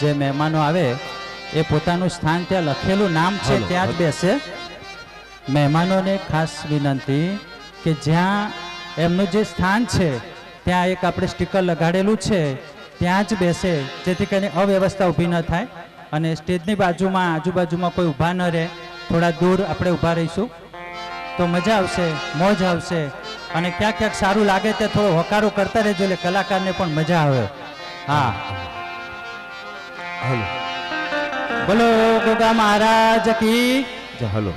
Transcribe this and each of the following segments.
જે મહેમાનો આવે એ પોતાનું સ્થાન ત્યાં લખેલું નામ છે ત્યાં જ બેસે. મહેમાનોને ખાસ વિનંતી કે જ્યાં એમનું જે સ્થાન છે ત્યાં એક આપણે સ્ટીકર લગાડેલું છે ત્યાં જ બેસે, જેથી કરીને અવ્યવસ્થા ઊભી ન થાય. અને સ્ટેજની બાજુમાં આજુબાજુમાં કોઈ ઊભા ન રહે, થોડા દૂર આપણે ઊભા રહીશું તો મજા આવશે, મોજ આવશે. અને ક્યાંક ક્યાંક સારું લાગે તે થોડો હોકારો કરતા રહેજો એટલે કલાકારને પણ મજા આવે. હા, હલો બોલો ગોગા મહારાજ કી જા. હલો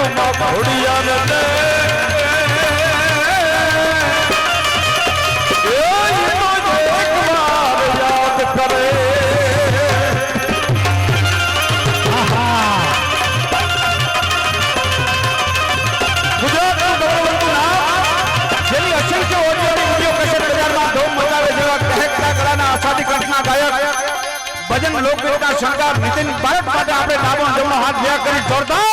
માં ઘોડિયા ને ભજન લોકગીતના શણગાર નીતિન ભારત માટે આપણે ડાબો જમણો હાથ ભેગા કરી જોરદાર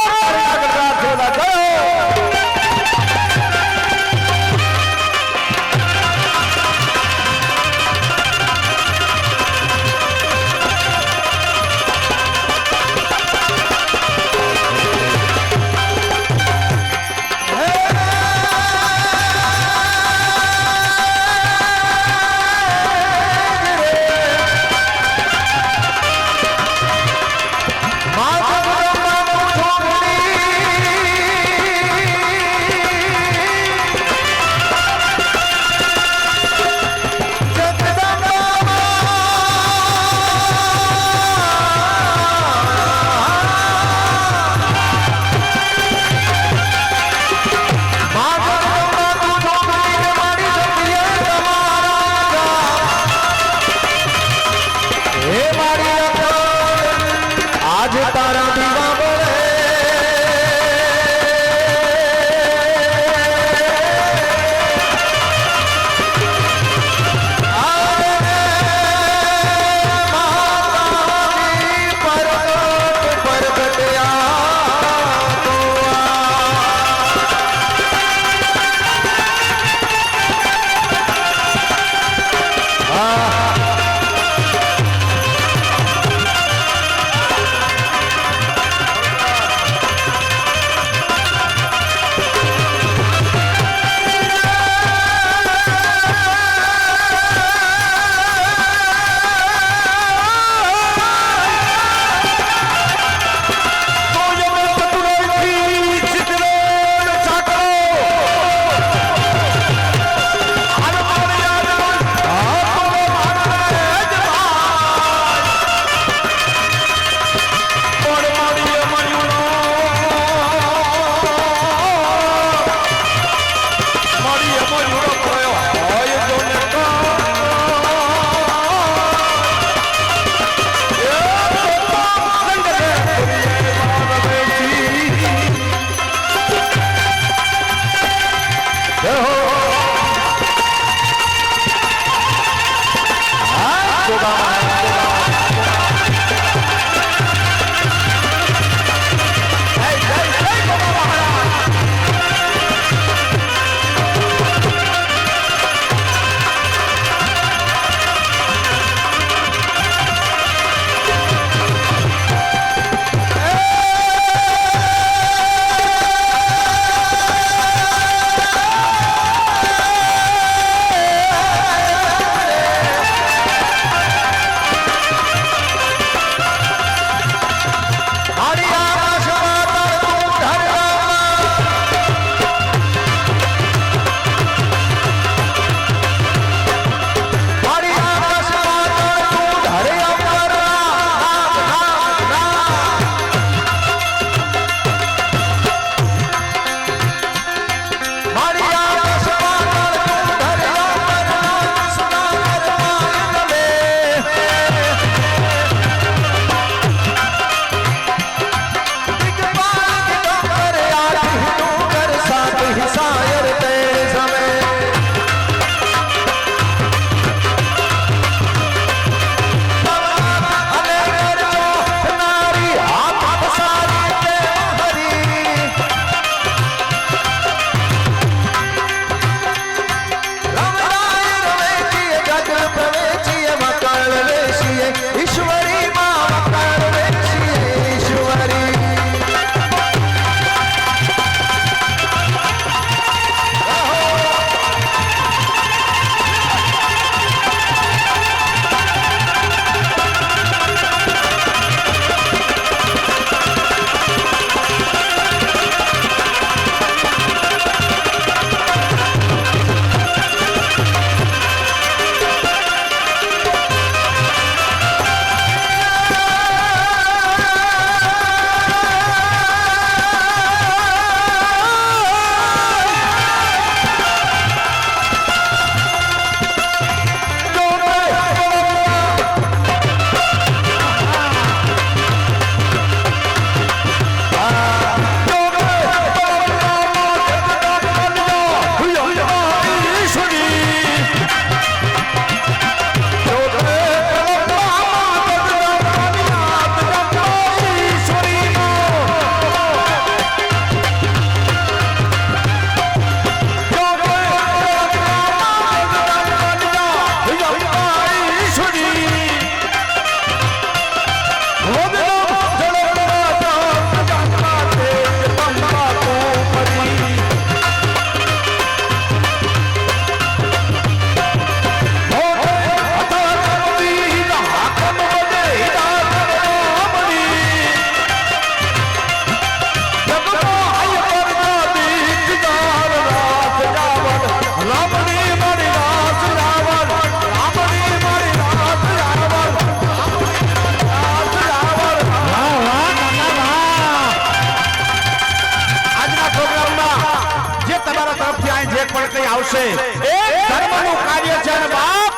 પણ કઈ આવશે એ ધર્મનું કાર્ય છે અને બાપ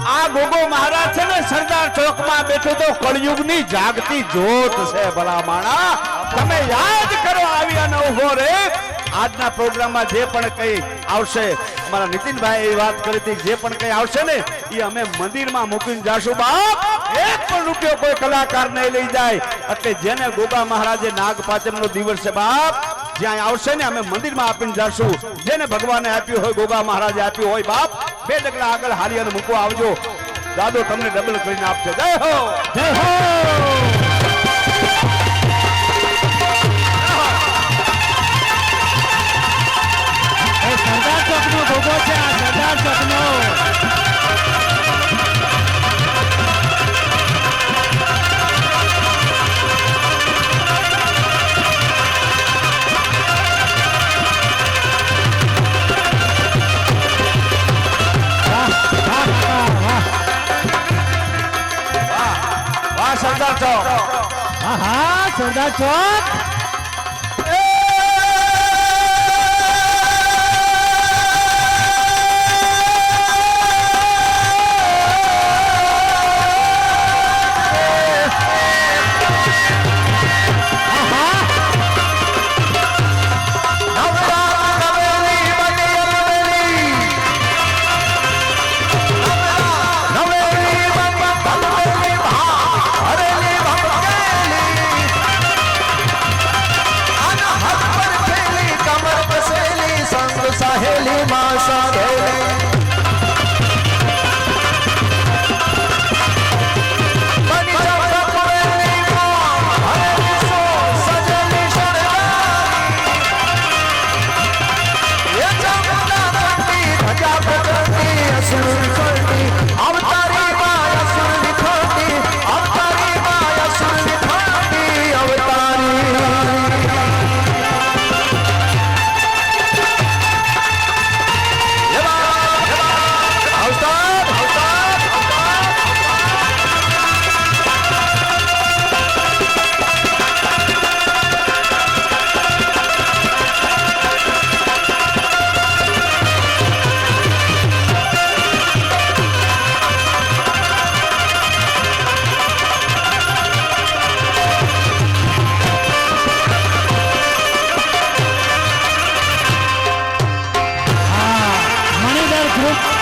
આ ગોગો મહારાજ છે ને સરદાર ચોકમાં બેઠો તો કળયુગની જાગતી જ્યોત છે ભલા માણા તમે યાદ કરો આવી અને ઉભો રે આજના પ્રોગ્રામમાં જે પણ કઈ આવશે મારા નીતિનભાઈ એ વાત કરી હતી જે પણ કઈ આવશે ને એ અમે મંદિરમાં મૂકીને જાશું બાપ એક પણ રૂપિયો કોઈ કલાકાર નહીં લઈ જાય એટલે જેને ગોગા મહારાજે નાગ પાંચમનો દિવસ છે બાપ જ્યાં આવશે ને અમે મંદિરમાં આપીને જાશું જેને ભગવાને આપ્યું હોય ગોગા મહારાજે આપ્યું હોય બાપ બે ડગલા આગળ હારી અને મૂકવા આવજો દાદો તમને ડબલ કરીને આપશે જય હો જય હો સરદાર ચોકનો ગોગો છે આ સરદાર ચોકનો વાહ સરદાર ચોક હા સરદાર ચોક સહેલી માસા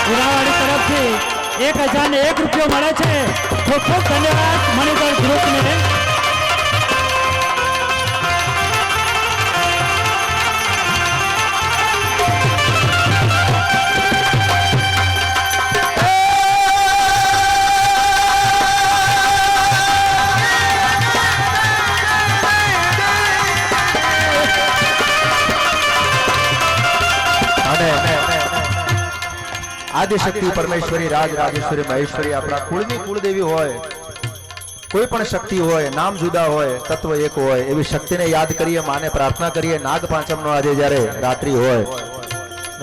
ઉરાવાડી તરફથી 1001 રૂપિયો મળે છે ખૂબ ખૂબ ધન્યવાદ મણિધર ગ્રુપને આદિશક્તિ પરમેશ્વરી રાજ રાજેશ્વરી મહેશ્વરી આપણા કુળની કુળદેવી હોય કોઈ પણ શક્તિ હોય નામ જુદા હોય તત્વ એક હોય એવી શક્તિને યાદ કરીએ માને પ્રાર્થના કરીએ નાગ પાંચમનો આજે જ્યારે રાત્રિ હોય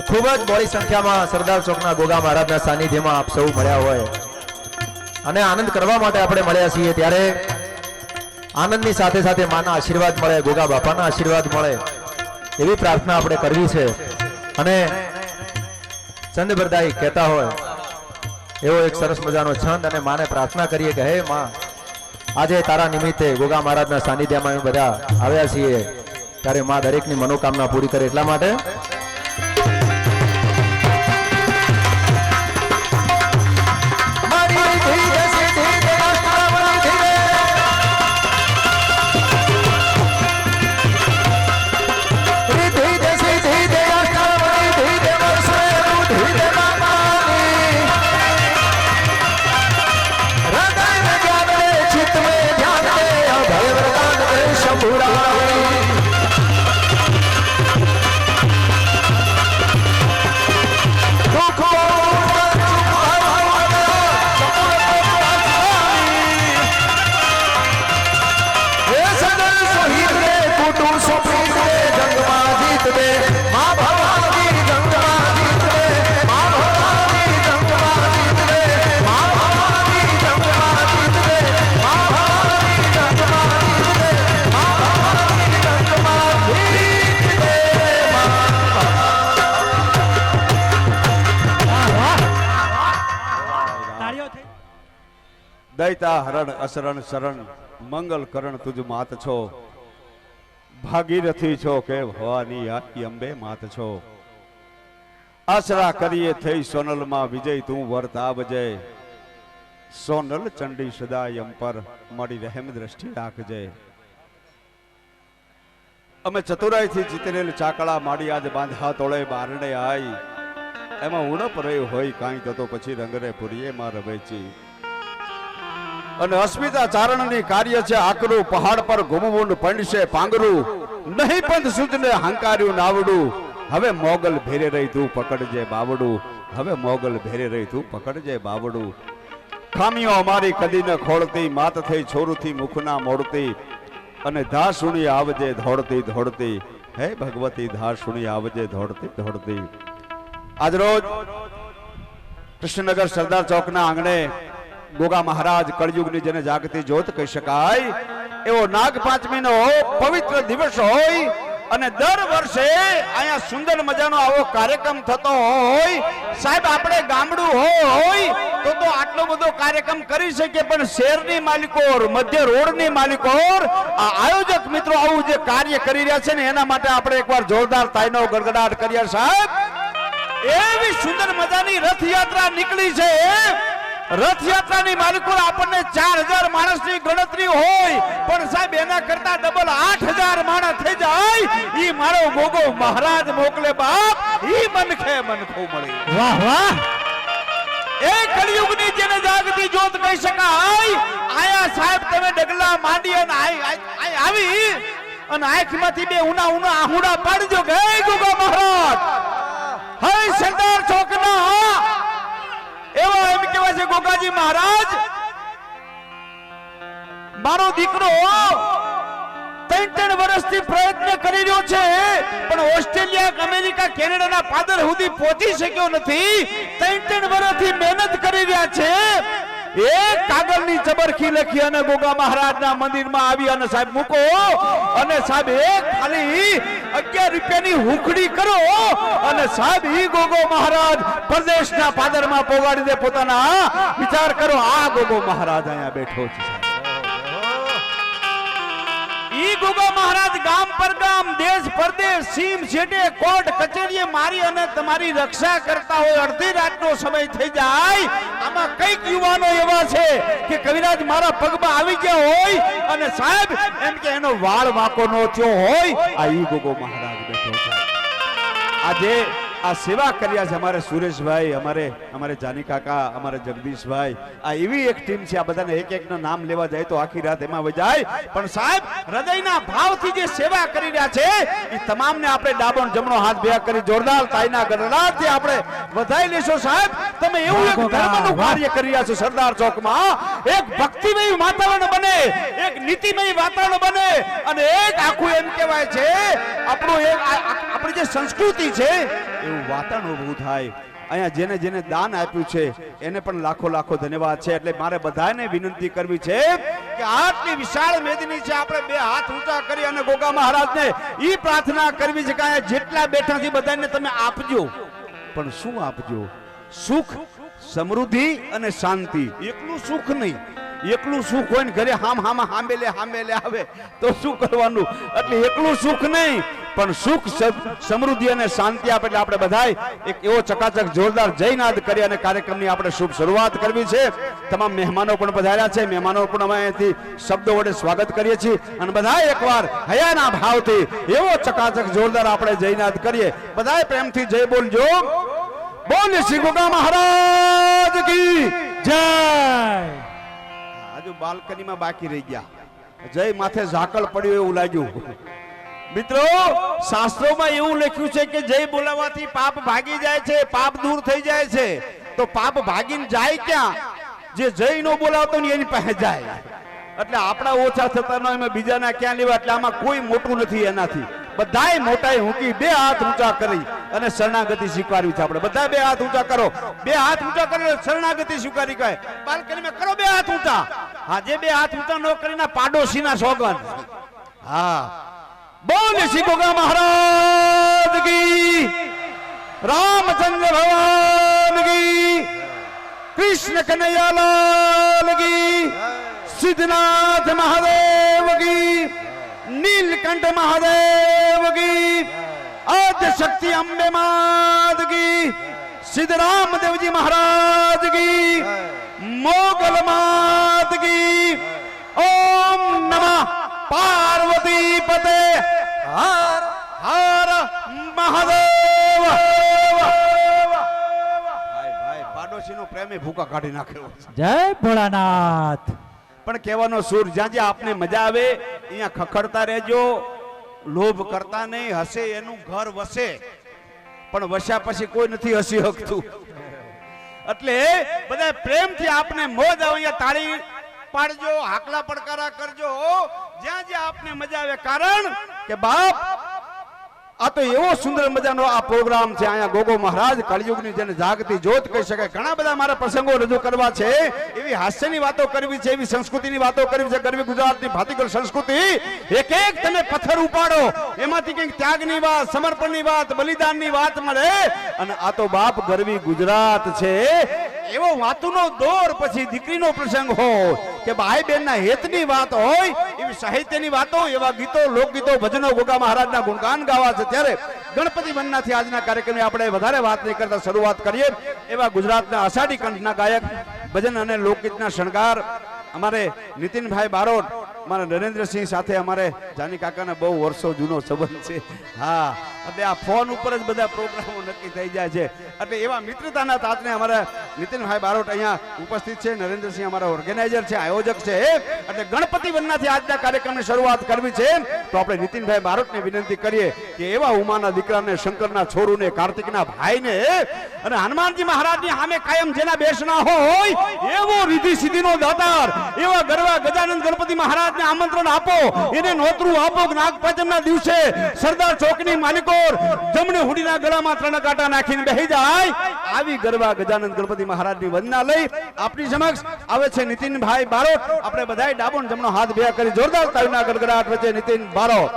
ખૂબ જ બોડી સંખ્યામાં સરદાર ચોકના ગોગા મહારાજના સાનિધ્યમાં આપ સૌ મળ્યા હોય અને આનંદ કરવા માટે આપણે મળ્યા છીએ ત્યારે આનંદની સાથે સાથે માના આશીર્વાદ મળે ગોગા બાપાના આશીર્વાદ મળે એવી પ્રાર્થના આપણે કરવી છે અને ચંદબરદાઈ કહેતા હોય એવો એક સરસ મજાનો છંદ અને માને પ્રાર્થના કરીએ કે હે માં આજે તારા નિમિત્તે ગોગા મહારાજના સાનિધ્યમાં અમે બધા આવ્યા છીએ ત્યારે માં દરેકની મનોકામના પૂરી કરે એટલા માટે દૈતા હરણ અસરણ શરણ મંગલ કરણ તુજ માત છો, ભાગીરથી છો કે ભવાની આઈ અંબે માત છો. આશરા કરીએ થઈ સોનલમાં વિજય તું વર્ત આવજે, સોનલ ચંડી સદાય અંપર મારી રહેમ દ્રષ્ટિ રાખજે. અમે ચતુરાઈથી જીતેલ ચાકળા માડી આજ બાંધા તોળે બારણે આઈ, એમાં ઉણપ રહ્યું હોય કાંઈ તો પછી રંગરે પુરીએ માં રવેચી. અને અસ્મિતા ચારણની કાર્ય છે આકરું, પહાડ પર ઘુમવું પંડશે પાંગરું, નહીં પંથ સૂચને હંકાર્યું નાવડું. હવે મોગલ ભેરે રહી તું પકડજે બાવડું, હવે મોગલ ભેરે રહી તું પકડજે બાવડું. ખામીઓ અમારી કદી ન ખોળતી, માત થઈ છોરુથી મુખના મોડતી, અને ધા સુણી આવજે ધોડતી ધોડતી, હે ભગવતી ધા સુણી આવજે ધોડતી ધોડતી. આજ રોજ કૃષ્ણનગર સરદાર ચોકના આંગણે ગોગા મહારાજ કળયુગની જેને જાગતી જ્યોત કહી શકાય એવો નાગ પાંચમીનો પવિત્ર દિવસ હોય, અને દર વર્ષે અહીંયા સુંદર મજાનો આવો કાર્યક્રમ થતો હોય. સાહેબ આપણે ગામડું હોય તો આટલો બધો કાર્યક્રમ કરી શકીએ, પણ શહેરની માલિકોર, મધ્ય રોડની માલિકોર, આ આયોજક મિત્રો આવું જે કાર્ય કરી રહ્યા છે ને એના માટે આપણે એકવાર જોરદાર તાઈનો ગડગડાટ કર્યા સાહેબ. એવી સુંદર મજાની રથયાત્રા નીકળી છે. રથયાત્રાની માલિકો આપણને 4000 માણસની ગણતરી હોય, પણ સાહેબ એના કરતા ડબલ 8000 માણસ થઈ જાય. ઈ મારો ગોગો મહારાજ મોકલે બાપ, ઈ મનખે મનખો મળી. વાહ વાહ. એ કળિયુગની જેને જાગતી જ્યોત કહી શકાય. આયા સાહેબ તમે ડગલા માંડી અને આવી અને આંખમાંથી બે ઉના આહુડા પાડજો કે ગોગો મહારાજ હે સરદાર ચોકના એવા એમ કહેવાય છે ગોગાજી મહારાજ મારો દીકરો 3 વર્ષથી પ્રયત્ન કરી રહ્યો છે, પણ ઓસ્ટ્રેલિયા, અમેરિકા, કેનેડાના પાદર સુધી પહોંચી શક્યો નથી. 3 વર્ષથી મહેનત કરી રહ્યા છે. એક કાગળની ચબરખી લખી અને ગોગા મહારાજના મંદિરમાં આવી અને સાહેબ મૂકો, અને સાહેબ એક ખાલી 11 રૂપિયાની હુકડી કરો, અને સાહેબ ઈ ગોગો મહારાજ પ્રદેશના પાદરમાં પોગાડી દે પોતાના. વિચાર કરો, આ ગોગો મહારાજ અહીંયા બેઠો છે. ઈ ગોગા મહારાજ ગામ પર ગામ, દેશ પરદેશ, સીમ છેટે, કોર્ટ કચેરીએ મારી અને તમારી રક્ષા કરતા હોય. અડધી રાતનો સમય થઈ જાય, આમાં કઈક યુવાનો એવા છે કે કવિરાજ મારા પગમાં આવી ગયા હોય અને સાહેબ એમ કે એનો વાળ વાંકો નો થયો હોય. આ ઈ ગોગો મહારાજ બેઠો છે. આજે આ સેવા કર્યા છે અમારે સુરેશભાઈ, અમારે જાની કાકા, અમારે જગદીશભાઈ. આ એવી એક ટીમ છે, આ બધાને એક એકના નામ લેવા જાય તો આખી રાત એમાં વજાય. પણ સાહેબ હૃદયના ભાવથી જે સેવા કરી રહ્યા છે એ તમામને આપણે ડાબો જમણો હાથ ભેગા કરી જોરદાર તાઈના ગણરાજથી આપણે વધાઈ લેશો. સાહેબ તમે એવું એક ધર્મનું કાર્ય કરી રહ્યા છો સરદાર ચોકમાં. એક ભક્તિમય વાતાવરણ બને, એક નીતિમય વાતાવરણ બને, અને એક આખું એમ કહેવાય છે આપણું એક આપણી જે સંસ્કૃતિ છે એવું વાતાવરણ ઊભું થાય. અહીંયા જેને જેને દાન આપ્યું છે એને પણ લાખો લાખો ધન્યવાદ છે. એટલે મારે બધાને વિનંતી કરવી છે કે આટલી વિશાળ મેદની છે, આપણે 2 હાથ ઊંચા કરી અને ગોગા મહારાજને ઈ પ્રાર્થના કરવી છે કે અહીંયા જેટલા બેઠા છે બધાને તમે આપજો. પણ શું આપજો? સુખ, સમૃદ્ધિ અને શાંતિ. એકલું સુખ નહીં. એકલું સુખ હોય ને ઘરે હાંભેલે આવે તો શું કરવાનું? એટલે એકલું સુખ નહીં, પણ સુખ, સમૃદ્ધિ અને શાંતિ આપે. એટલે આપણે બધાય એક એવો ચકાચક જોરદાર જયનાદ કરી અને કાર્યક્રમની આપણે શુભ શરૂઆત કરવી છે. તમામ મહેમાનો પણ પધાર્યા છે, મહેમાનો પણ અમે અહીંથી શબ્દો વડે સ્વાગત કરીએ છીએ. અને બધાય એકવાર હયાના ભાવથી એવો ચકાચક જોરદાર આપણે જયનાદ કરીએ. બધાય પ્રેમથી જય બોલજો. બોલ શ્રી ગોગા મહારાજ કી જય. આજુ બાલ્કનીમાં બાકી રહી ગયા, જય માથે ઝાકળ પડ્યું એવું લાગ્યું. મિત્રો શાસ્ત્રોમાં એવું લખ્યું છે કે જય બોલાવવાથી પાપ ભાગી જાય છે, પાપ દૂર થઈ જાય છે. તો પાપ ભાગીને જાય ક્યાં? જે જય નો બોલાવતો ને એની પાસે જાય. એટલે આપણા ઓછા થતા ન એમાં બીજાના ક્યાં લેવા? એટલે આમાં કોઈ મોટું નથી એનાથી. બધાય મોટાઈ મૂકી 2 હાથ ઊંચા કરી અને શરણાગતિ સ્વીકારવી છે. આપણે બધા 2 હાથ ઊંચા કરો, 2 હાથ ઊંચા કરી શરણાગતિ સ્વીકારી કહે. બાલ્કનીમાં કરો 2 હાથ ઊંચા. હા, જે 2 હાથ ઊંચા ન કરીને પાડોશીના સોગન. હા, બોલ શ્રી ગોગા મહારાજ કી, રામચંદ્ર ભગવાન કી, કૃષ્ણ કનૈયાલાલ કી, સિદ્ધનાથ મહાદેવ કી, નીલકંઠ મહાદેવ કી, આદ્ય શક્તિ અંબે માત કી, સિદ્ધરામ દેવજી મહારાજ કી, મોગલ માત કી. ઓમ નમઃ પાર્વતી પતે હર હર મહાદેવ. ભાઈ પાડોશીનો પ્રેમે ભૂકા કાઢી નાખ્યો. જય ભોળાનાથ. પણ કહેવાનો સુર જ્યાં જ્યાં આપને મજા આવે અહીંયા ખખડતા રહેજો, લોભ કરતા નહીં. હસે એનું ઘર વસે, પણ વસ્યા પછી કોઈ નથી હસી શકતું. એટલે બધા પ્રેમથી આપને મોજ આવે અહીંયા તાળી પાડજો, હાકલા પડકારા કરજો જ્યાં જ્યાં આપને મજા આવે. કારણ કે બાપ આ તો એવો સુંદર મજાનો આ પ્રોગ્રામ છે. અહીંયા ગોગો મહારાજ કળિયુગની જેને જાગતી જ્યોત કહી શકાય. ઘણા બધા મારા પ્રસંગો રજૂ કરવા છે, એવી હાસ્યની વાતો કરવી છે, એવી સંસ્કૃતિની વાતો કરવી છે. ગરવી ગુજરાતની ભાતીગળ સંસ્કૃતિ એક એક તમે પથ્થર ઉપાડો, એમાંથી કંઈક ત્યાગની વાત, સમર્પણની વાત, બલિદાનની વાત મળે. અને આ તો બાપ ગરવી ગુજરાત છે. એવો વાતુનો દોર પછી દીકરીનો પ્રસંગ હોય કે ભાઈ બહેનના હેતની વાત હોય, એવી સાહિત્યની વાતો, એવા ગીતો, લોકગીતો, ભજનો ગોગા મહારાજના ગુણગાન ગાવા છે. ત્યારે ગણપતિ વંદનાથી આજના કાર્યક્રમની આપણે વધારે વાત નહીં કરતા શરૂઆત કરીએ. એવા ગુજરાતના અષાઢી કંઠના ગાયક, ભજન અને લોકગીતના શણગાર અમારે નીતિનભાઈ બારોટ, અમારા નરેન્દ્રસિંહ સાથે અમારે જાની કાકાના બહુ વર્ષો જૂનો સંબંધ છે. હા, એટલે આ ફોન ઉપર જ બધા પ્રોગ્રામો નક્કી થઈ જાય છે. એટલે એવા મિત્રતાના તાતને અમારા નીતિનભાઈ બારોટ અહીંયા ઉપસ્થિત છે. નરેન્દ્રસિંહ અમારા ઓર્ગેનાઇઝર છે, આયોજક છે. એટલે ગણપતિ વંદનાથી આજના કાર્યક્રમની શરૂઆત કરવી છે તો આપણે નીતિનભાઈ બારોટને વિનંતી કરીએ કે એવા ઉમાના દીકરાને, શંકરના છોરુને, કાર્તિકના ભાઈને અને હનુમાનજી મહારાજની સામે કાયમ જેના બેસના હોય એવો રીધિ સિદ્ધિનો દાતાર એવા ગરવા ગજાનંદ ગણપતિ મહારાજને આમંત્રણ આપો, એને નોતરું આપો. નાગપાંચમના દિવસે સરદાર ચોકની માલિકોર જમણી હુડીના ગળામાં 3 કાંટા નાખીને બેહી જાય. આવી ગરવા ગજાનંદ ગણપતિ મહારાજની વંદના લઈ આપની સમક્ષ આવે છે નીતિનભાઈ બારોટ. આપણે બધાય ડાબો ને જમણો હાથ ભેગા કરી જોરદાર તાળીના ગડગડાટ વચ્ચે નીતિન બારોટ.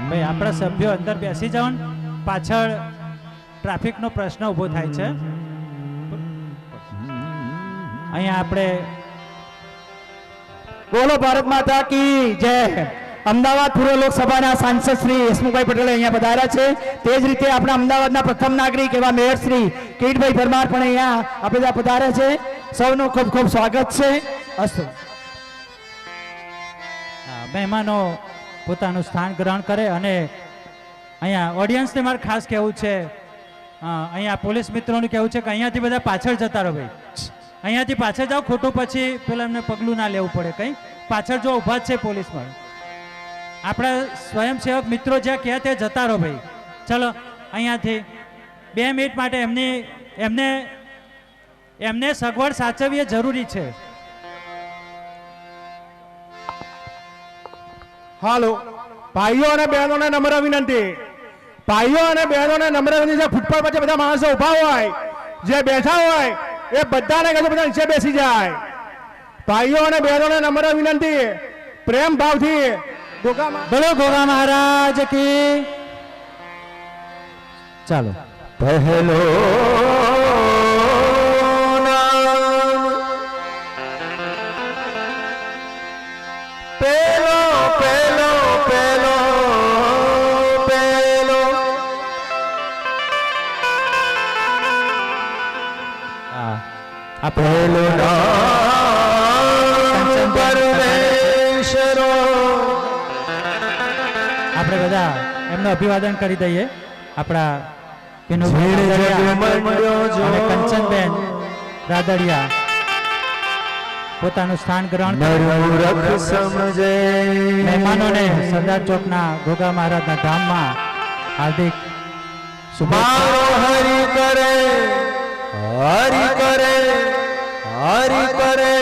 ભાઈ આપણા સભ્યો અંદર બેસી જાઓ ને, પાછળ ટ્રાફિકનો પ્રશ્ન ઊભો થાય છે. અહીંયા આપણે બોલો ભારત માતા કી જય. અમદાવાદ પૂર્વ લોકસભાના સાંસદ શ્રી હસમુખભાઈ પટેલ અહીંયા પધાર્યા છે. તે જ રીતે આપણા અમદાવાદના પ્રથમ નાગરિક એવા મેયર શ્રી કિરીટભાઈ પરમાર પણ અહીંયા આપણે ત્યાં પધાર્યા છે. સૌનું ખૂબ ખૂબ સ્વાગત છે. અસ્તુ. મહેમાનો પોતાનું સ્થાન ગ્રહણ કરે. અને અહીંયા ઓડિયન્સને મારે ખાસ કહેવું છે, અહીંયા પોલીસ મિત્રોનું કહેવું છે કે અહીંયાથી બધા પાછળ જતા રહો ભાઈ. અહીંયાથી પાછળ જાઓ, ખોટું પછી પેલા એમને પગલું ના લેવું પડે. કંઈ પાછળ જો ઊભા જ છે પોલીસમાં, આપણા સ્વયંસેવક મિત્રો જ્યાં કહે તે જતા રહો ભાઈ. ચલો અહીંયાથી 2 મિનિટ માટે એમને સગવડ સાચવવી એ જરૂરી છે. હાલો ભાઈઓ અને બહેનોને નમ્ર વિનંતી, ભાઈઓ અને બહેનોને નમ્ર વિનંતી છે. ફૂટપાથ પર બધા માણસો ઊભા હોય, જે બેઠા હોય એ બધાને કહેજો બધા નીચે બેસી જાય. ભાઈઓ અને બહેનોને નમ્ર વિનંતી, પ્રેમ ભાવથી બોલો ગોગા મહારાજ કી. ચાલો પહેલો પેલો પેલો પેલો પેલો આ પહેલો પરમેશ્વરો. આપણે બધા એમનું અભિવાદન કરી દઈએ. આપણા અને કંચનબેન રાદડિયા પોતાનું સ્થાન ગ્રહણ સમજે મહેમાનોને સરદાર ચોકના ગોગા મહારાજના ધામમાં હાર્દિક શુભેચ્છા. હરિ કરે હરિ કરે હરિ કરે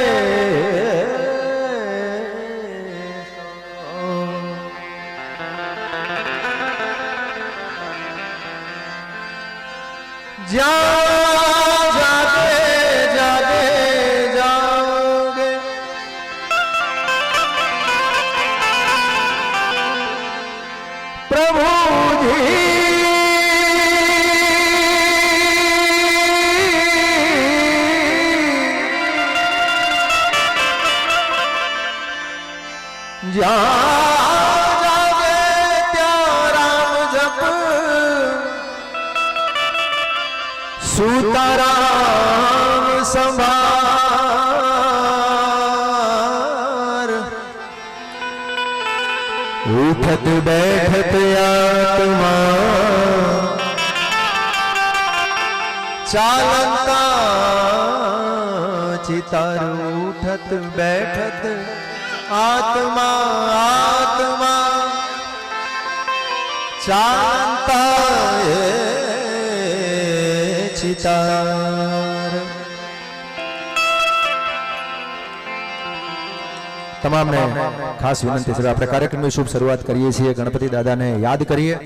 જ્યાં જાગે ત્યાં રામ જપ સુતારામ સંભાર ઉઠત બેઠત આત્મા ચાલતા ચિતાર ઉઠત બેઠત આત્મા આત્મા ચાલતા ચિતાર તમામને ખાસ વિનંતી છે આપણે કાર્યક્રમની શુભ શરૂઆત કરીએ છીએ ગણપતિ દાદાને યાદ કરીએ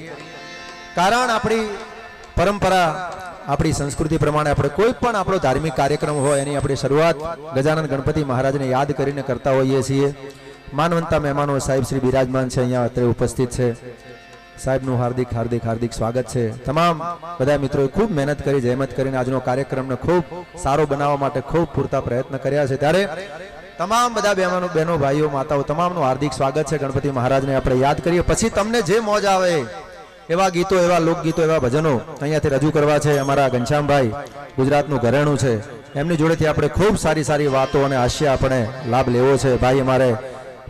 કારણ આપણી પરંપરા આપણી સંસ્કૃતિ પ્રમાણે આપણે કોઈ પણ આપણો ધાર્મિક કાર્યક્રમ હોય એની આપણે શરૂઆત ગજાનંદ ગણપતિ મહારાજને યાદ કરીને કરતા હોઈએ છીએ માનવંતા મહેમાનો સાહેબ શ્રી બિરાજમાન છે અહીંયા અત્રે ઉપસ્થિત છે સાહેબનું હાર્દિક હાર્દિક હાર્દિક સ્વાગત છે તમામ બધા મિત્રોએ ખૂબ મહેનત કરી જહેમત કરીને આજનો કાર્યક્રમને ખૂબ સારો બનાવવા માટે ખૂબ પૂરતા પ્રયત્ન કર્યા છે ત્યારે તમામ બધા બહેનો ભાઈઓ માતાઓ તમામનું હાર્દિક સ્વાગત છે ગણપતિ મહારાજને આપણે યાદ કરીએ પછી તમને જે મોજ આવે એવા ગીતો એવા લોકગીતો એવા ભજનો અહીંયાથી રજૂ કરવા છે અમારા ઘનશ્યામભાઈ ગુજરાતનું ઘરેણું છે એમની જોડેથી આપણે ખૂબ સારી સારી વાતો અને હાસ્ય આપણે લાભ લેવો છે ભાઈ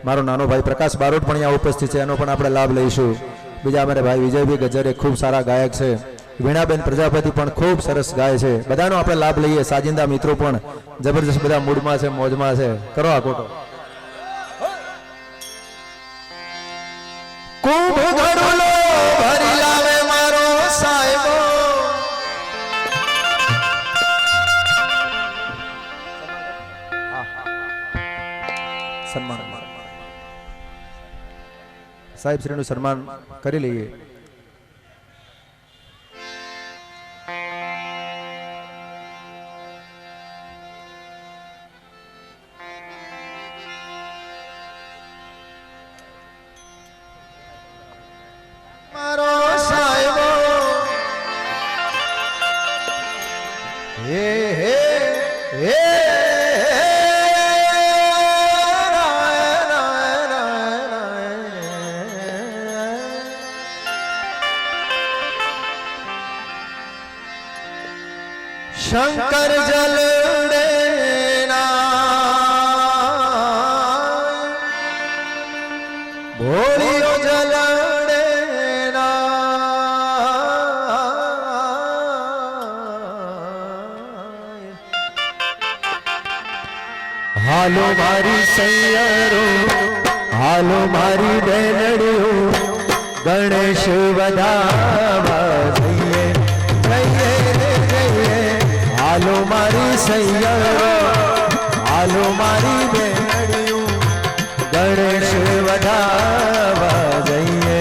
મારો નાનો ભાઈ પ્રકાશ બારોટ પણ અહીંયા ઉપસ્થિત છે એનો પણ આપણે લાભ લઈશું બીજા અમારે ભાઈ વિજયભાઈ ગજરે ખૂબ સારા ગાયક છે વીણાબેન પ્રજાપતિ પણ ખૂબ સરસ ગાય છે બધાનો આપણે લાભ લઈએ સાજિંદા મિત્રો પણ જબરજસ્ત બધા મૂડમાં છે મોજમાં છે કરો આ કોટો કુંભ ઘડુલો ભરી લાવે મારો સાહેબો સન્માન સાહેબ શ્રીનું સન્માન કરી લઈએ મારો સાહેબો હે હે હે શંકર જલડે ભોળિયો જલડે હાલો મારી સૈયરો હાલો મારી બેનડીઓ ગણેશ વધાવા જઈએ જઈએ રે જઈએ હાલો મારી સૈયરો હાલો મારી બેનડીઓ ગણેશ વધાવા જઈએ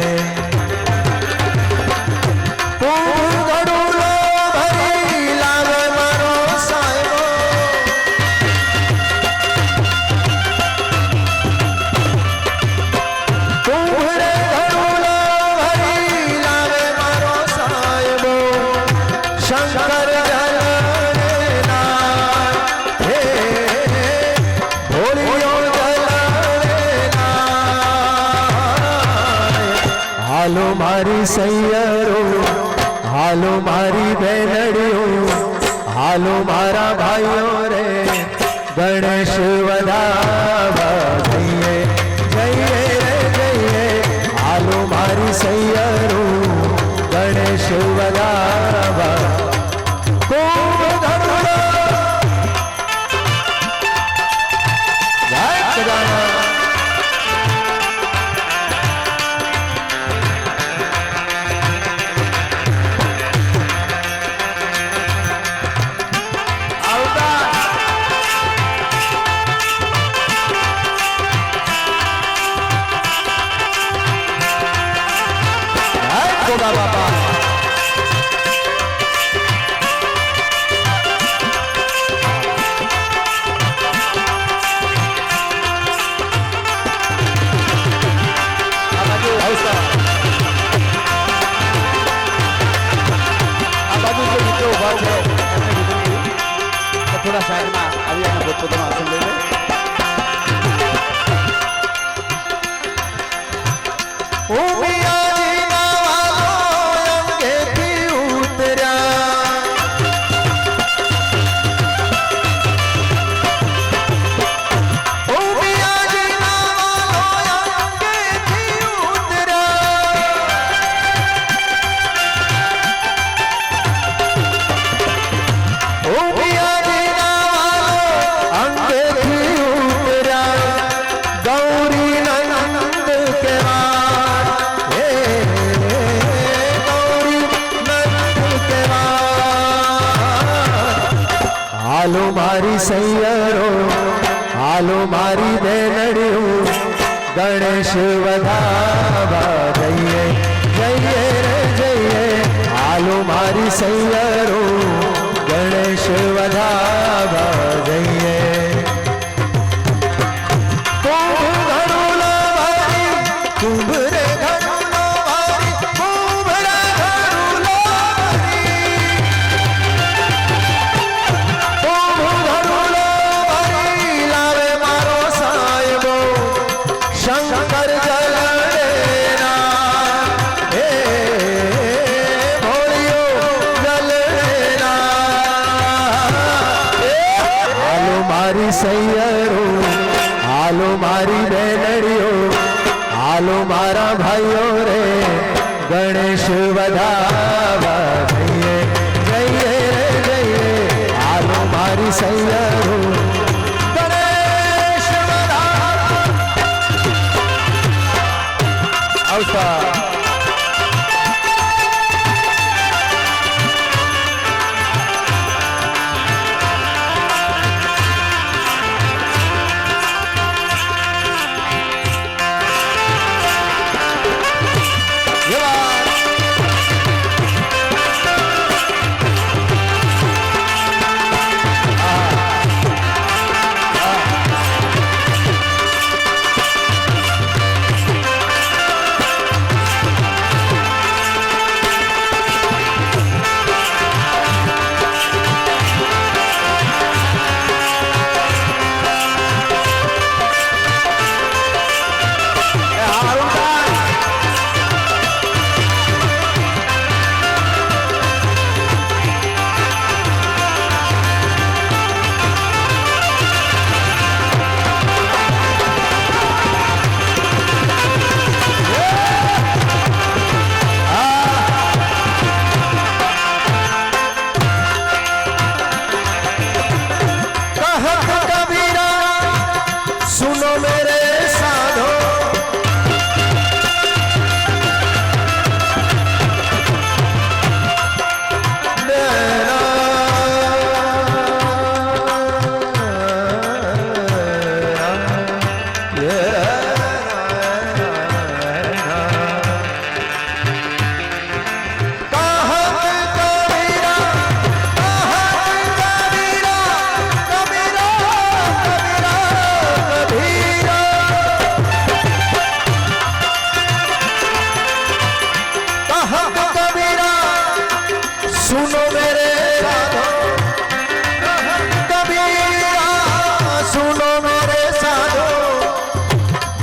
હાલો મારી સૈયરો હાલો મારી બેનડીઓ હાલો મારા ભાઈઓ રે ગણેશ વધાવા જઈએ જઈએ રે જઈએ હાલો મારી સૈયરો ગણેશ વધાવા થોડા સાઈડમાં આવી અને પોતપોતાનું આસન લઈ લે મારી સૈયરો હાલો મારી બેનડીઓ ગણેશ વધાવા જઈએ જઈએ રે જઈએ હાલો મારી સૈયરો ગણેશ વધાવા જઈએ કુંભ રે ઘડુલો વારી કુંભડા ઘડુલો વારી કુંભ ઘડુલો વારી લાવે મારો સાહેબો શંકર જલડેના હે ભોળિયો જલડેના હાલો મારી સૈયરો હાલો મારી બેનડીઓ હાલો મારા ભાઈઓ રે ગણેશ વધાવા જઈએ જઈએ રે જઈએ હાલો મારી સૈયરો ગણેશ વધાવા આવતા सुनो मेरे साधो कबीरा सुनो मेरे साधो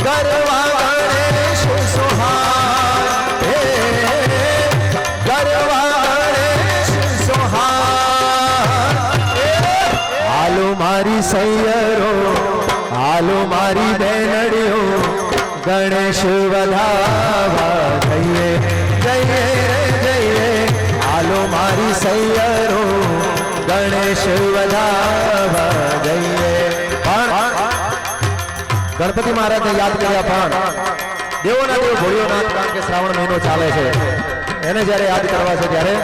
गरवा गणेश सुहाग हे गरवा गणेश सुहाग हालो मारी सैयरो हालो मारी बेनड़ियो गणेश વધાવા જઈએ જઈએ રે જઈએ હાલો મારી સૈયરો ગણેશ વધાવા જઈએ પણ ગણપતિ મહારાજને યાદ કર્યા પણ દેવોના દેવ ભોળિયોનાથ કારણ કે શ્રાવણ મહિનો ચાલે છે એને જ્યારે યાદ કરવા છે ત્યારે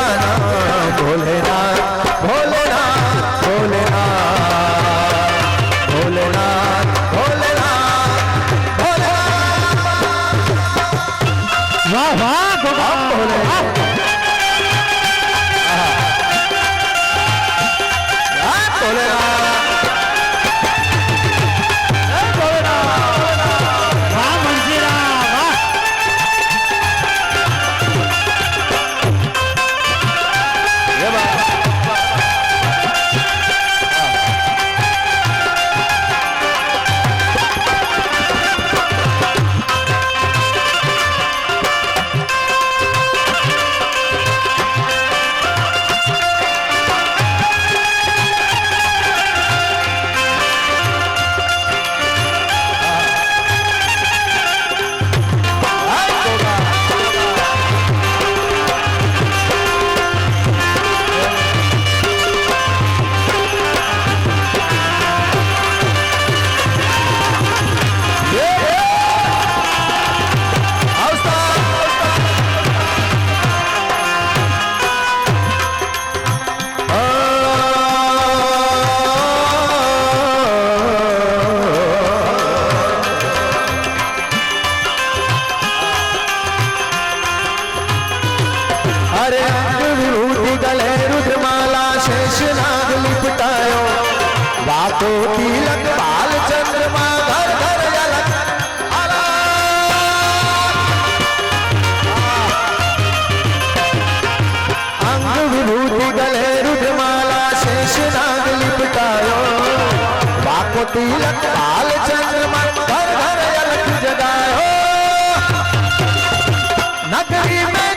तेरा नाम भोलेनाथ भोलेनाथ भोलेनाथ भोलेनाथ भोलेनाथ भोलेनाथ વાહ વાહ ગોગા ભોલેનાથ વાહ મંજીરા વાહ अरे अंग विभूति गले रुद्रमाला शेष नाग लिपटायो बातों तिलक बाल चंद्रमा घर घर झलक आला। अंग विभूति गले रुद्रमाला शेष नाग लिपटायो बातों तिलक बाल चंद्रमा घर घर झलक जगायो नगरी में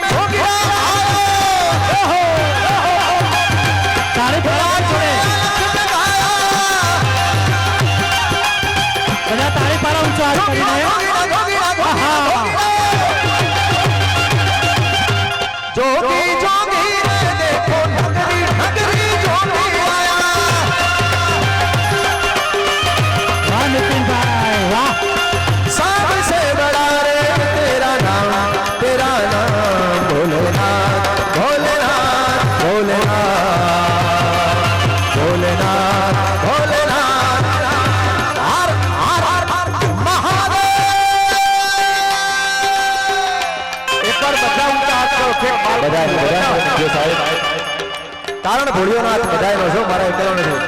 તાળી પાડો જોડે બધા તાળી પાડો ઊંચો હાથ કરીને આહા जोगी जोगी रे देखो नगरी नगरी जोगी आया। વાહ નીતિનભાઈ વાહ सबसे बड़ा रे तेरा नाम भोलेनाथ भोलेनाथ भोलेनाथ भोलेनाथ भोलेनाथ हर हर हर महादेव। एक बार બધા ઊંચા હાથ કરો ફેક માર બધા જે સાહેબ કારણ ભોળિયોનાથ બધાયનો છો મારા એકલો નથી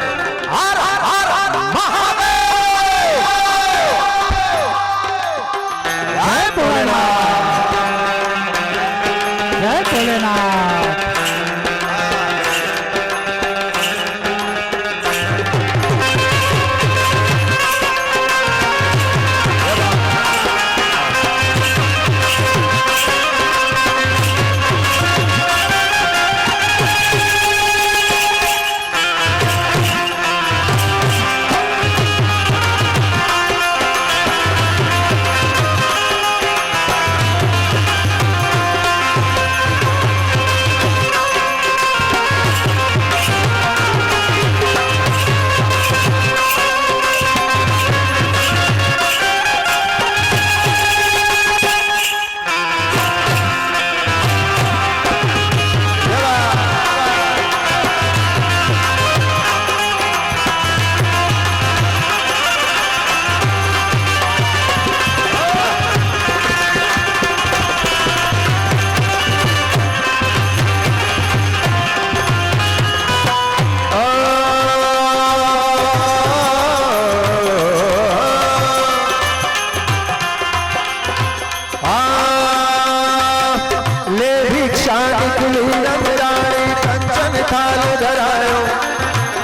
હર હર હર હર મહાદેવ જય ભોલેનાથ જય ભોલેનાથ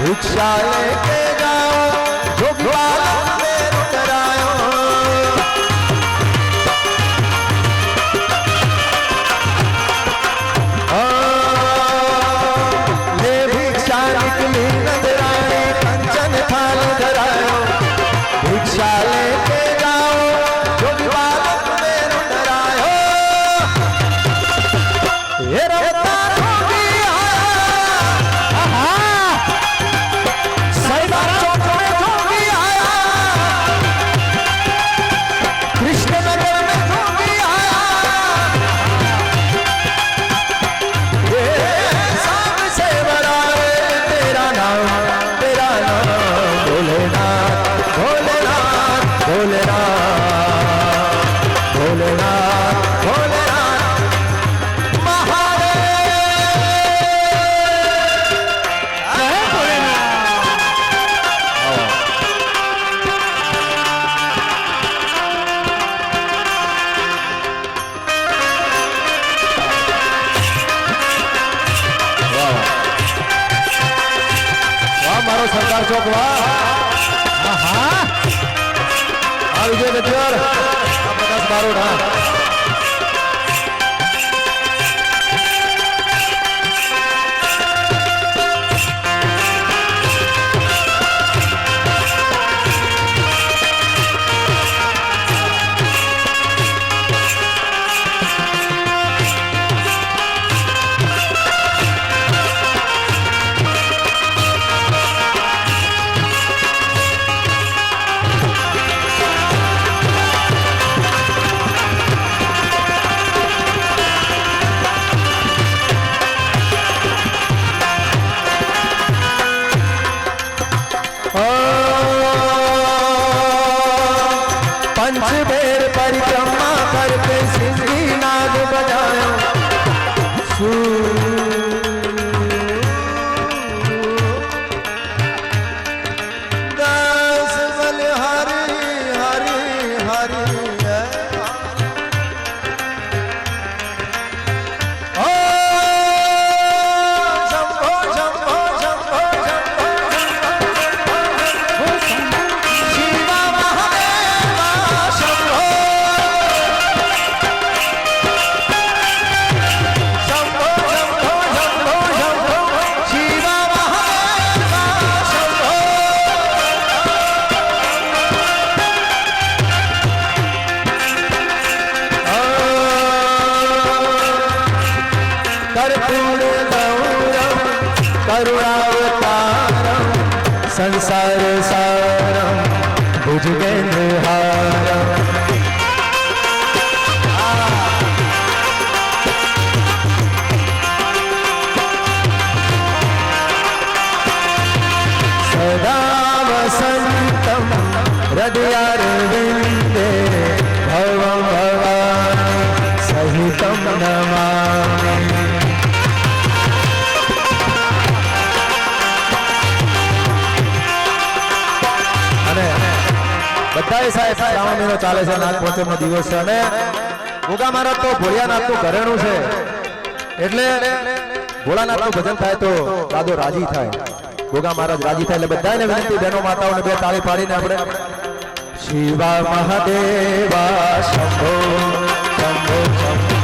भिक्षा लेके जाओ जोगवाला में करायो। ले भिक्षा निकली नजरानी कंचन थाल धरायो भिक्षा लेके जाओ जोगवाला में करायो। ये रवता कृष्णनगर में जोगी आया। મારો સરદાર ચોક વાહ આ વિજય ગજ્જર આ પ્રકાશ બારોટ હા पंचबेर परिक्रमा करके सिंधी नाद बजाया दास बल हरि हरि हरि ओ शंभो शंभो शंभो शंभो शिवा महादेवा शंभो शंभो शंभो शंभो शंभो शिवा महादेवा शंभो कर्पूर गौरम करुणावतारम संसार सारम भुजगेन्द्रहारम सदा वसन्तं हृदयारविन्दे भवं भवानि सहितं नमामि અને બધાય સાહેબ શ્રાવણ મહિનો ચાલે છે નાગ પંચમનો દિવસ છે અને ગોગા મહારાજ તો ભોળિયાનાથનું ઘરેણું છે એટલે ભોળાનાથનું ભજન થાય તો દાદો રાજી થાય ગોગા મહારાજ રાજી થાય એટલે બધાને વિનંતી બહેનો માતાઓને બે તાળી પાડીને આપણે શિવા મહાદેવા શંભો શંભો શંભો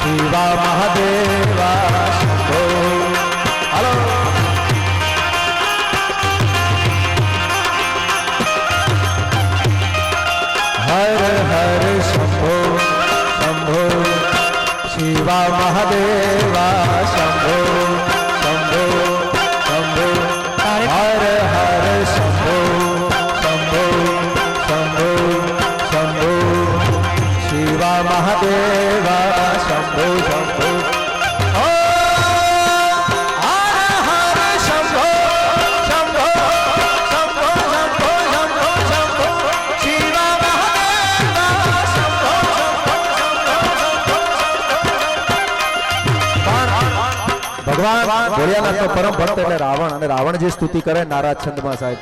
શિવા મહાદેવા શંભો હાલો हर हर शंभो शंभो शिवा महादेवा शंभो शंभो शंभो हर हर शंभो शंभो शंभो शंभो शिवा महादेवा शंभो शंभो ભગવાન ભોળિયાનાથનો પરમ ભક્ત એટલે રાવણ અને રાવણ જે સ્તુતિ કરે નારાજ છંદમાં સાહેબ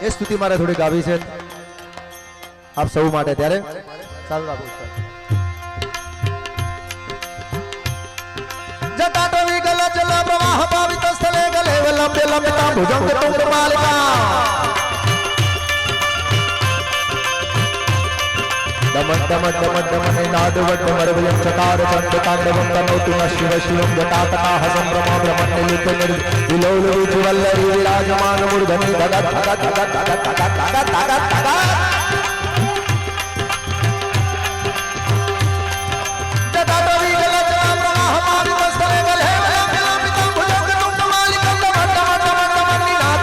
એ સ્તુતિ મારે થોડી ગાવી છે આપ સૌ માટે ત્યારે ચાલુ રાખો જટાટવી ગલ ચલ પ્રવાહ પાવિત સ્થલે ગલે લંબે લંબતા ભુજંગ તુંગ માલિકા दमन दमन दमन दमन नाद वट मरवयं चकार चंड तांडवं तनोतु न शिव शिवं जटातका हसं ब्रह्म ब्रह्मण्य लिप्त विलोल विज्वल्लरी विराजमान मूर्धनि धगत धगत धगत धगत धगत धगत धगत धगत जटाटवी गलचला प्रवाह पावित स्थले गले विलंबितं भुजंग तुंग मालिकं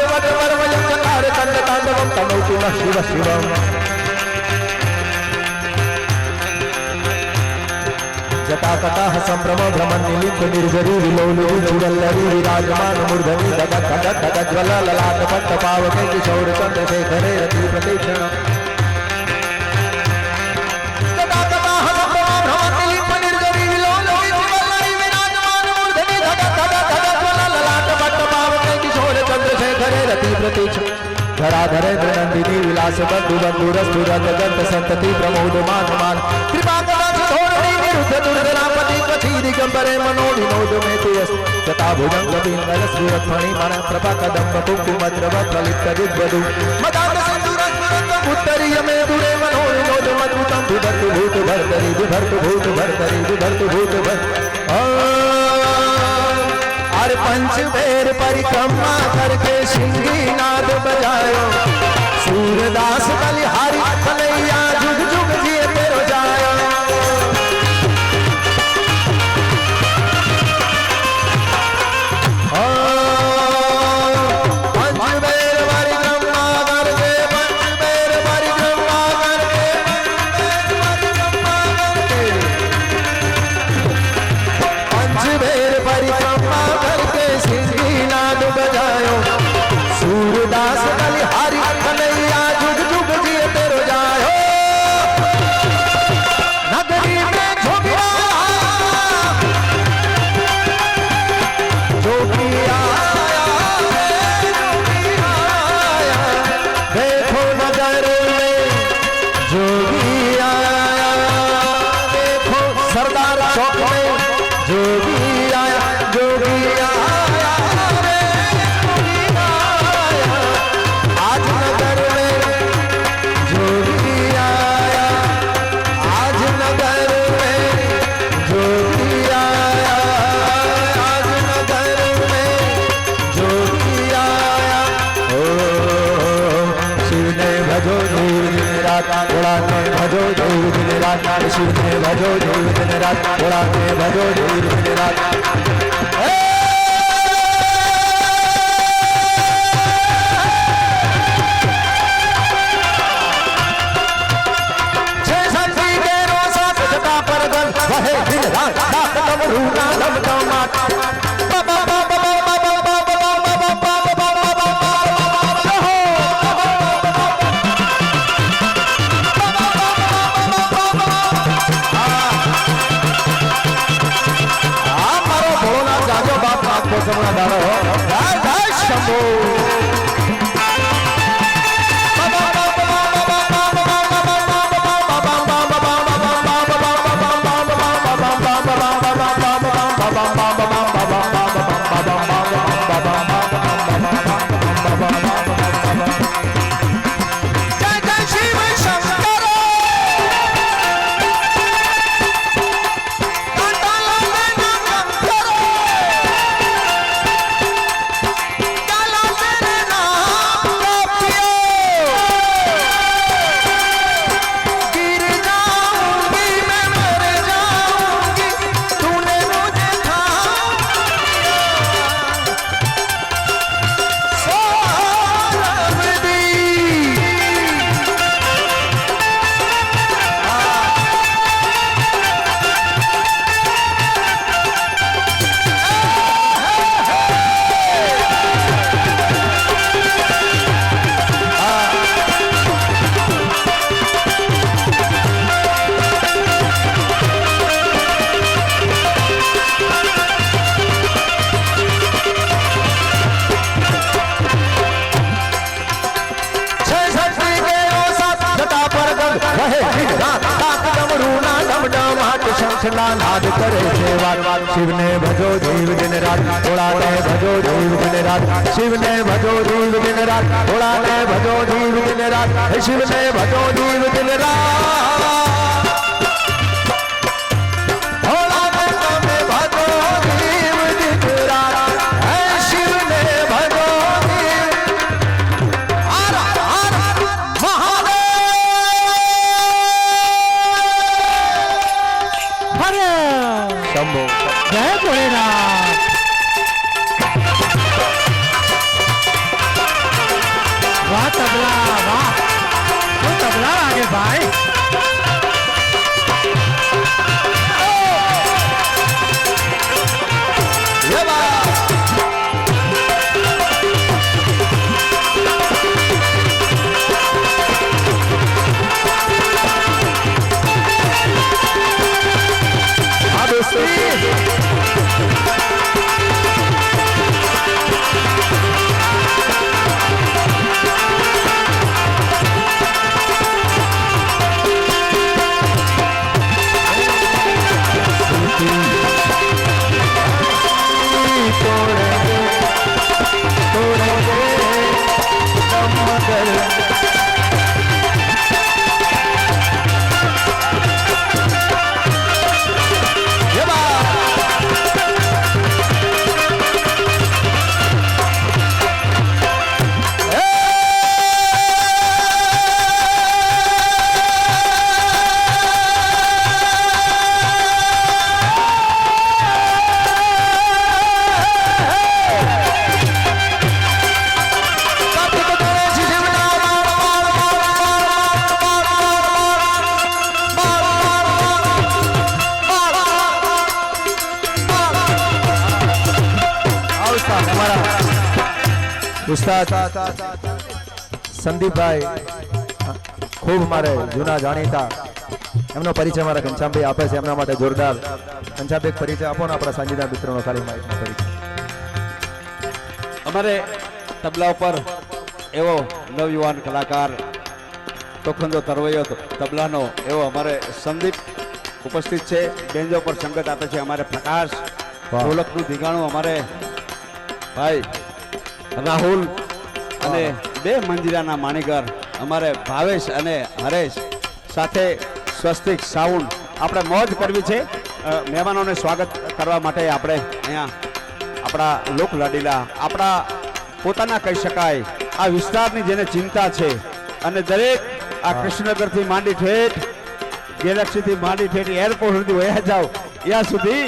दमन दमन दमन दमन नाद वट मरवयं चकार चंड तांडवं तनोतु न शिव शिवं जटातका संभ्रम भ्रमण निलिप्त निर्जरी विलोलु चुडल्लरी विराजमान मूर्धनि धगत धगत धगत ज्वल ललाट पट्ट पावके किशोर चंद्रशेखरे रति प्रतीक्षण जटातका संभ्रम भ्रमण निलिप्त निर्जरी विलोलु चुडल्लरी विराजमान मूर्धनि धगत धगत धगत ज्वल ललाट पट्ट पावके किशोर चंद्रशेखरे रति प्रतीक्षण धराधरे नंदिनी विलास बंधु बंधु रस्तु रंग गंत संतति प्रमोद मान मान कृपा करा धोरणी निरुद्ध दुर्धनापति कथी दिग दिगंबरे मनो विनोद में तेयस जता भुजंग बिंदर सूरत मणि मण प्रभा कदम कुकुमद्रवत ललित दिग्वधु मदान सिंदूर स्फुरत उत्तरीय में दुरे मनो विनोद मधुतम विभर्तु भूत भर्तरि विभर्तु भूत भर्तरि विभर्तु भूत भर्त और पंच बेर परिक्रमा करके सिंगी नाद बजायो सूरदास बलिहारी कन्हैया जुग जुग जिए तेरो जायो पंच बेर परिक्रमा करके पंच बेर परिक्रमा करके पंच बेर परिक्रमा करके सिंगी नाद बजायो सूरदास बलिहारी कन्हैया जुग जुग जिए तेरो जायो नगरी में जोगिया जोगिया आया देखो नगर में जोगिया देखो सरदार चौक में जोगिया जोगिया आज नगर में जोगी आया आज नगर में जोगी आया आज नगर में जोगी आया ओ शिव ने भजो देव दिन रात थोड़ा ने भजो देव दिन रात शिव ने भजो देव दिन रात थोड़ा ने भजो देव दिन रात वहे दिन रात डाक डमरू नादम डमाट बाबा बाबा बाबा बाबा बाबा मारो भोला जाजो बाप नाथ को समझा डालो जय जय शंभो नाद करे सेवा शिव ने भजो जीव दिन रात थोड़ा ने भजो जीव दिन रात शिव ने भजो जीव दिन रात थोड़ा ने भजो जीव दिन रात शिव ने भजो जीव दिन रात थोड़ा ने तुम्हें भजो जीव दिन रात शिव ने भजो जीव हर हर महादेव हरे शंभो जय भोलेनाथ वाह तबला वाह तो तबला आगे भाई ये बात અમારા ઉસ્તાદ સંદીપભાઈ ખૂબ મારે જૂના જાણીતા એમનો પરિચય મારા ઘનશ્યામભાઈ આપે છે એમના માટે જોરદાર ઘનશ્યામભાઈ એક પરિચય આપો ને આપણા સાંજના મિત્રોનો ખાલી માઇકનો પરિચય. અમારે તબલા ઉપર એવો નવયુવાન કલાકાર તોખંદો તરવૈયો તબલાનો એવો અમારે સંદીપ ઉપસ્થિત છે. બેન્જો પર સંગત આપે છે અમારે પ્રકાશ. વાહ. ઢોલકનું ધીગાણું અમારે ભાઈ રાહુલ અને બે મંજીરાના માણીગર અમારે ભાવેશ અને હરેશ સાથે સ્વસ્તિક સાઉન્ડ. આપણે મોજ કરવી છે. મહેમાનોને સ્વાગત કરવા માટે આપણે અહીંયા આપણા લોકલાડીલા આપણા પોતાના કહી શકાય આ વિસ્તારની જેને ચિંતા છે અને દરેક આ કૃષ્ણનગરથી માંડી ઠેઠ ગેલેક્સીથી માંડી ઠેઠ એરપોર્ટ સુધી વયા જાઓ ત્યાં સુધી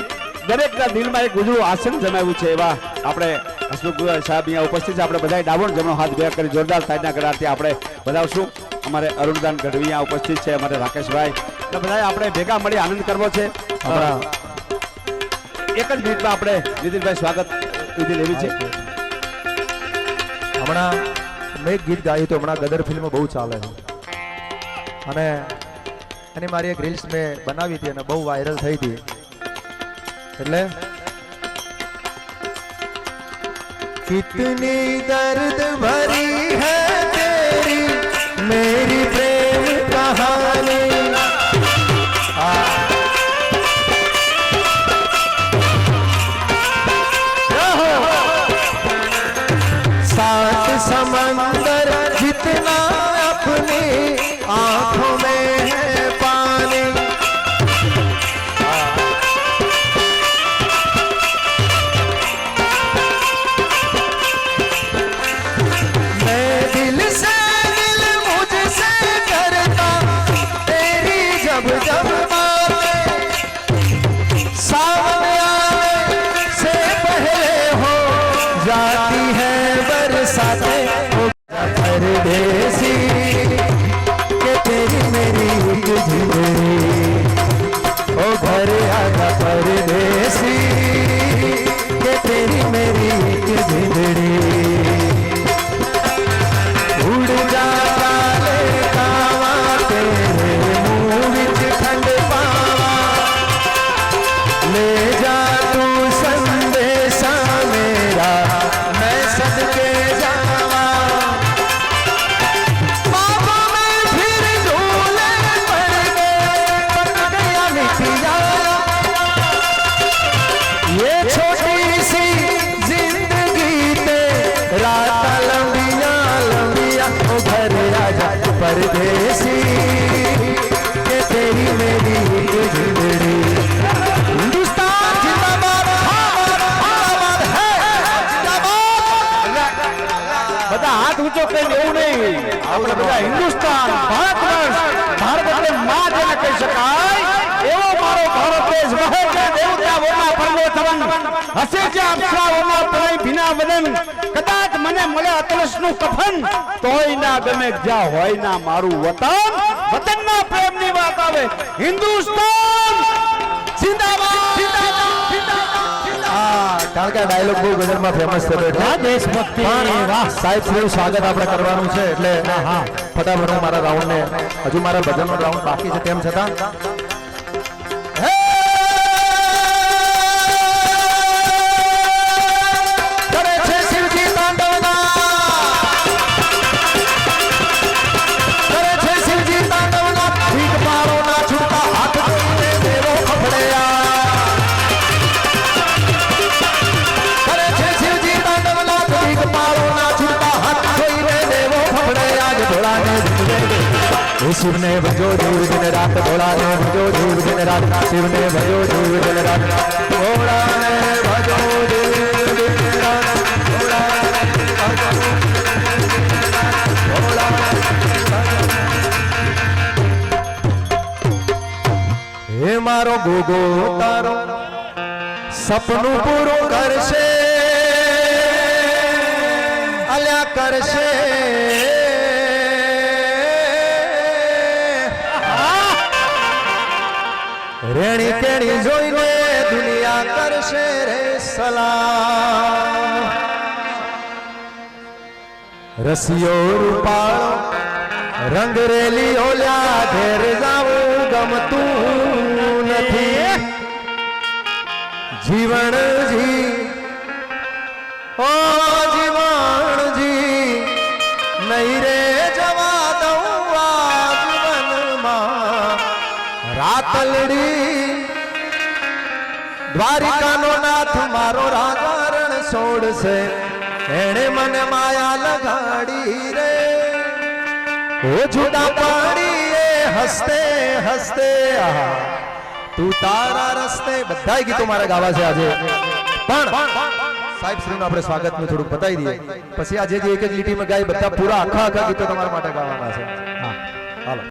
દરેકના દિલમાં એક ઉજળું આસન જમાવ્યું છે એવા આપણે હસમુખ સાહેબ અહીંયા ઉપસ્થિત છે. આપણે બધાએ ડાબોનો જમણો હાથ ભેગા કરી જોરદાર તાજના ગળાથી આપણે વધાવશું. અમારે અરુણદાન ગઢવી અહીંયા ઉપસ્થિત છે, અમારે રાકેશભાઈ અને બધાએ આપણે ભેગા મળી આનંદ કરવો છે. આપણા એક જ મિનિટમાં આપણે નીતિનભાઈ સ્વાગત વિધિ લેવી છે. હમણાં મેં એક ગીત ગાયું હતું હમણાં ગદર ફિલ્મ બહુ ચાલે છે અને એની મારી એક રીલ્સ મેં બનાવી હતી અને બહુ વાયરલ થઈ હતી. એટલે कितनी दर्द भरी है तेरी मेरी प्रेम कहानी. सात समंदर जितना अपनी आंखों में है पानी. परदेसी के तेरी मेरी एक जिंदगी ओ घर आजा परदेसी के तेरी मेरी एक जिंदगी उड़ जा काले कावा तेरे मुंह विच ठंड पावा ले जा तू संदेशा मेरा मैं सदके जावा. ये छोटी सी जिंदगी तेरा लंबिया लंबिया ओ घर आजा परदेसी के तेरी मेरी जिंदगी. हिंदुस्तान जिंदाबाद जिंदाबाद है जिंदाबाद. બધા હાથ ઊંચો કરીને એવું નહીં, આપણે બધા હિન્દુસ્તાન ભારત વર્ષ ભારત એટલે માં જેને કહી શકાય એવો મારો ભારત દેશ વહે છે દેવતા વોના પરલો થવન હસે છે અપ્સરા વોના પ્રણય ભીના વદન. કદાચ મને મળે અતલસનું કફન તોય ના ગમે જ્યાં હોય ના મારું વતન. વતનના પ્રેમની વાત આવે હિન્દુસ્તાન જિંદાબાદ કારણ કે આ ડાયલોગ બહુ ગઝલમાં ફેમસ થયો એટલે દેશભક્તિ વાહ સાહેબ શ્રીનું સ્વાગત આપણે કરવાનું છે એટલે ફટાફટ હું મારા રાઉન્ડને હજુ મારા ભજનનો રાઉન્ડ બાકી છે તેમ છતાં કરે છે શિવજી તાંડવના કરે છે શિવજી તાંડવના ભીખ મારો ના છૂટતા હાથ જોઈને દેવો ખફડ્યા. शिव ने भजो जीव दिन रात भोला ने भजो जीव दिन रात शिव ने भजो जीव दिन रात भोला ने भजो जीव दिन रात भोला ने भजो भोला. हे मारो गोगो तारो सपનું પૂરું કરશે અલ્યા કરશે. રેણી કેણી જોઈને દુનિયા કરશે રે સલામ. રસિયો રૂપાળો રંગ રેલી ઓલ્યા ઘેર જાવું ગમતું નથી જીવણજી ઓ જીવણજી નહીં રે જવા દઉં આ જીવનમાં રાતલડી દ્વારિકાનો નાથ મારો રાજા રણ છોડશે એણે મને માયા લગાડી રે ઓ જુદા પાડી એ હસતે હસતે આહા તું તારા રસ્તે બધા ગીતો મારે ગાવા છે આજે પણ સાહેબ શ્રીનું આપણે સ્વાગતનું થોડુંક બતાવી દઈએ પછી આજે જે એક એક લીટીમાં ગાય બધા પૂરા આખા ગીતો તમારા માટે ગાવાના છે હા